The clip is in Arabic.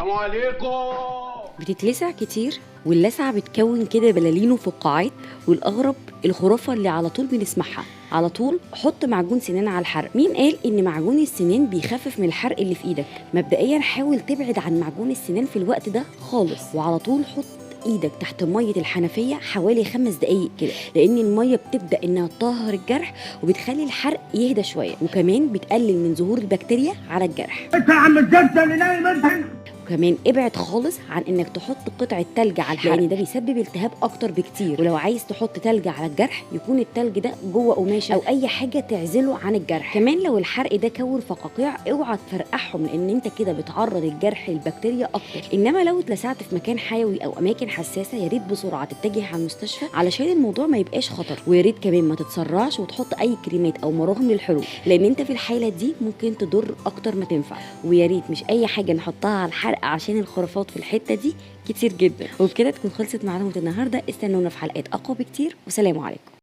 السلام عليكم. بتتلسع كتير، واللسعة بتكون كده بلالين وفقاعات، والأغرب الخرافة اللي على طول بنسمعها على طول: حط معجون سنان على الحرق. مين قال إن معجون السنان بيخفف من الحرق اللي في إيدك؟ مبدئيا حاول تبعد عن معجون السنان في الوقت ده خالص، وعلى طول حط ايدك تحت ميه الحنفيه حوالي 5 دقايق كده، لان الميه بتبدا انها تطهر الجرح وبتخلي الحرق يهدى شويه، وكمان بتقلل من ظهور البكتيريا على الجرح. انت يا عم الجبسه اللي نايم انت. وكمان ابعد خالص عن انك تحط قطعه تلج على الحرق، لان ده بيسبب التهاب اكتر بكتير. ولو عايز تحط تلج على الجرح يكون التلج ده جوه قماشه او اي حاجه تعزله عن الجرح. كمان لو الحرق ده كون فقاقيع اوعى تفرقعهم، لان انت كده بتعرض الجرح للبكتيريا اكتر. انما لو اتلسعت في مكان حيوي او اماكن حساسه يا ريت بسرعه تتجه على المستشفى علشان الموضوع ما يبقاش خطر. ويا ريت كمان ما تتسرعش وتحط اي كريمات او مراهم للحروق، لان انت في الحاله دي ممكن تضر اكتر ما تنفع. ويا ريت مش اي حاجه نحطها على الحرق عشان الخرافات في الحته دي كتير جدا. وبكده تكون خلصت معلومه النهارده. استنونا في حلقات اقوى بكتير، وسلام عليكم.